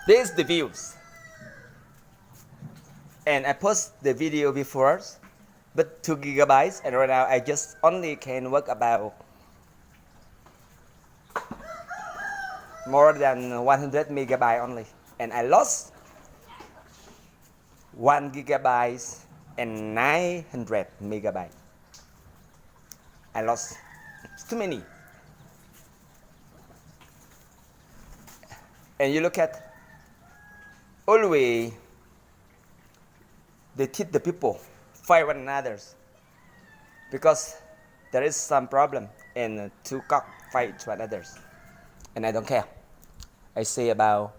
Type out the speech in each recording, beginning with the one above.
This is the views. And I post the video before, but 2 gigabytes, and right now I just only can work about more than 100 megabyte only. And I lost 1 gigabyte and 900 megabyte. I lost. It's too many. And you look at, always they teach the people fight one another because there is some problem and two cock fight to others, and I don't care. I say about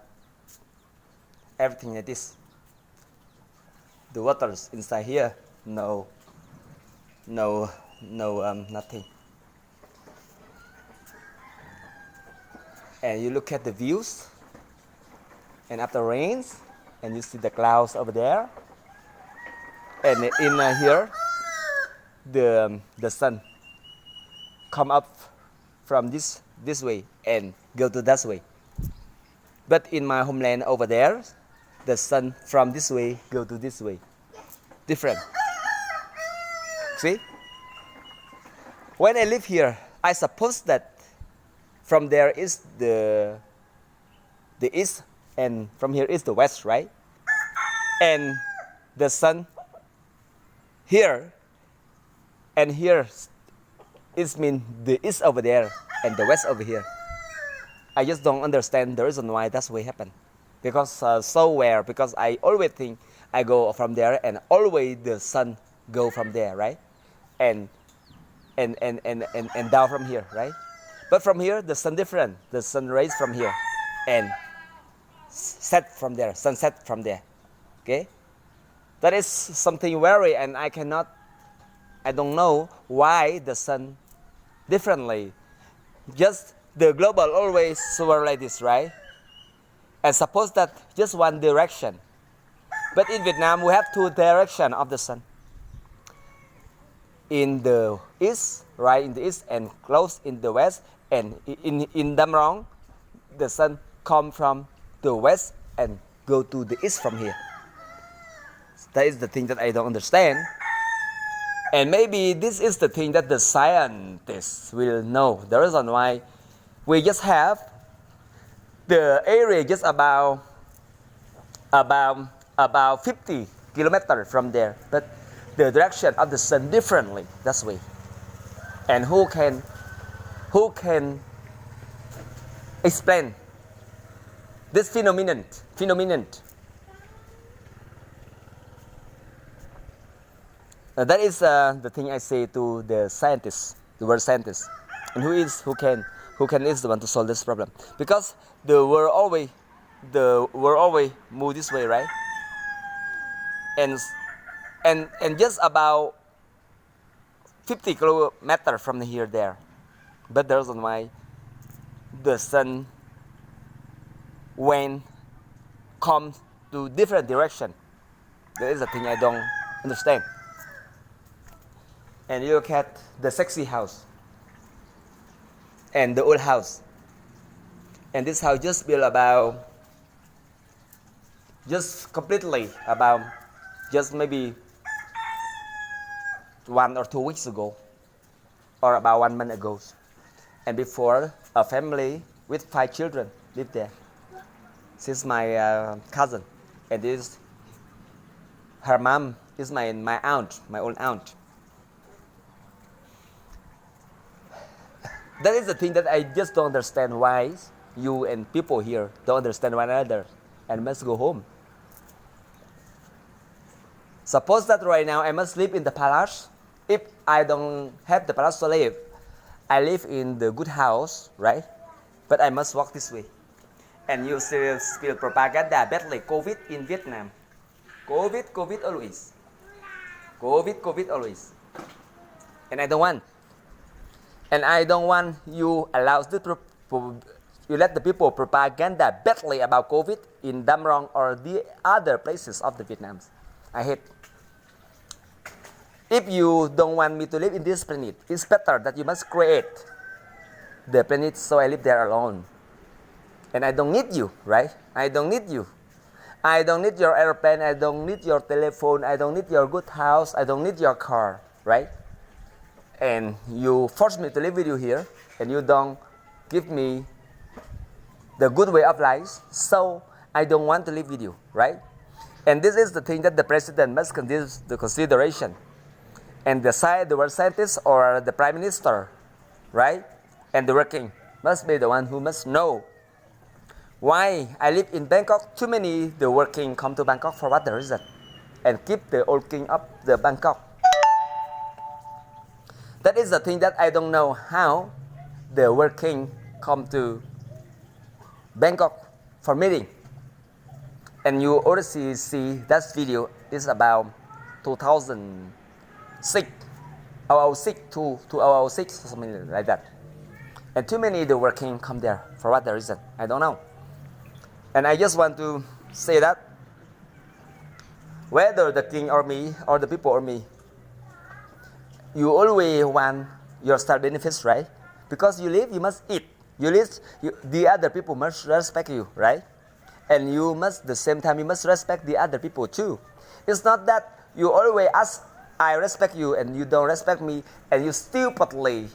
everything like this. The waters inside here, nothing. And you look at the views, and after rains, and you see the clouds over there, and in here, the sun come up from this way and go to that way. But in my homeland over there, the sun from this way go to this way. Different. See? When I live here, I suppose that from there is the east, and from here is the west, right? And the sun here and here is mean the east over there and the west over here. I just don't understand the reason why that's what happened. Because because I always think I go from there and always the sun go from there, right? And down from here, right? But from here the sun different. The sun rays from here and set from there, sunset from there. Okay? That is something very, and I don't know why the sun differently. Just the global always were like this, right? And suppose that just one direction. But in Vietnam, we have two directions of the sun. In the east, right in the east, and close in the west. And in Dam Rong, the sun come from the west and go to the east from here. That is the thing that I don't understand. And maybe this is the thing that the scientists will know. The reason why we just have the area just about 50 kilometers from there, but the direction of the sun differently. That's way. And who can explain this phenomenon? That is the thing I say to the scientists, the world scientists, and who is the one to solve this problem? Because the world always move this way, right? And just about 50 kilometers from here there, but the reason why the sun when comes to different direction, that is the thing I don't understand. And you look at the sexy house and the old house, and this house just built completely about just maybe 1 or 2 weeks ago, or about 1 month ago. And before, a family with 5 children lived there. She's my cousin, and this her mom is my aunt, my old aunt. That is the thing that I just don't understand, why you and people here don't understand one another and must go home. Suppose that right now I must live in the palace. If I don't have the palace to live, I live in the good house, right? But I must walk this way. And you still propaganda badly COVID in Vietnam. COVID always. COVID always. And I don't want. And I don't want you you let the people propaganda badly about COVID in Dam Rong or the other places of the Vietnam. I hate. If you don't want me to live in this planet, it's better that you must create the planet so I live there alone. And I don't need you, right? I don't need you. I don't need your airplane, I don't need your telephone, I don't need your good house, I don't need your car, right? And you force me to live with you here, and you don't give me the good way of life, so I don't want to live with you, right? And this is the thing that the president must consider the consideration. And the world scientist or the prime minister, right? And the working must be the one who must know why I live in Bangkok. Too many the working come to Bangkok for what the reason, and keep the old king up the Bangkok. That is the thing that I don't know how the working come to Bangkok for meeting. And you already see that video is about 2006, 2006 to 2006 or something like that. And too many the working come there for what the reason, I don't know. And I just want to say that whether the king or me or the people or me, you always want your star benefits, right? Because you live, you must eat. You live, the other people must respect you, right? And you must, the same time, you must respect the other people too. It's not that you always ask, I respect you, and you don't respect me, and you stupidly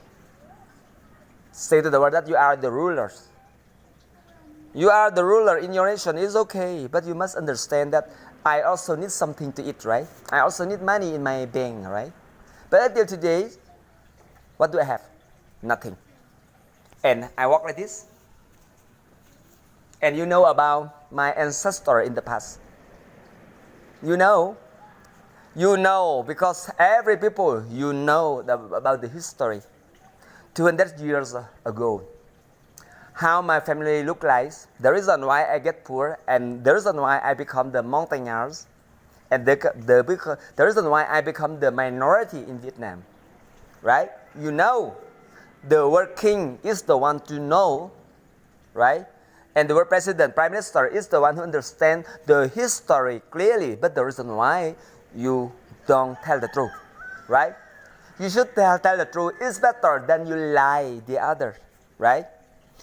say to the world that you are the rulers. You are the ruler in your nation, it's okay, but you must understand that I also need something to eat, right? I also need money in my bank, right? But until today, what do I have? Nothing. And I walk like this. And you know about my ancestor in the past. You know because every people, you know about the history. 200 years ago, how my family looked like, the reason why I get poor, and the reason why I become the mountaineers, and the reason why I become the minority in Vietnam, right? You know, the word king is the one to know, right? And the word president, prime minister is the one who understands the history clearly, but the reason why you don't tell the truth, right? You should tell the truth. It's better than you lie the other, right?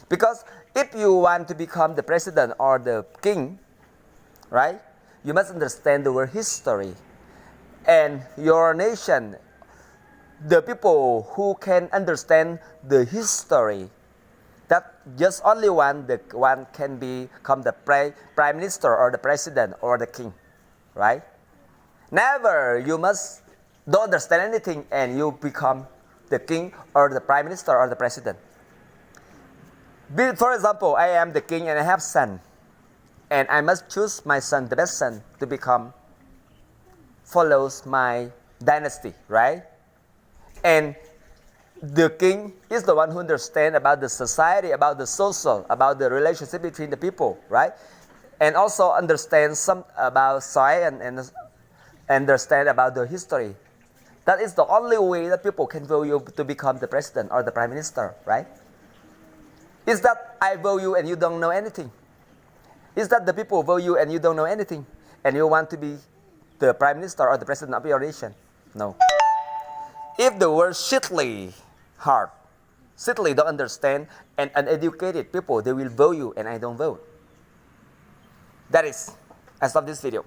Because if you want to become the president or the king, right, you must understand the word history. And your nation, the people who can understand the history, that just only one can become the prime minister or the president or the king, right? Never you must don't understand anything and you become the king or the prime minister or the president. For example, I am the king and I have son, and I must choose my son, the best son, to become follows my dynasty, right? And the king is the one who understands about the society, about the social, about the relationship between the people, right? And also understands some about science and understand about the history. That is the only way that people can vote you to become the president or the prime minister, right? Is that I vote you and you don't know anything? Is that the people vote you and you don't know anything? And you want to be the prime minister or the president of your nation? No. If the word shittily hard, shittily don't understand, and uneducated people, they will vote you and I don't vote. That is, I stop this video.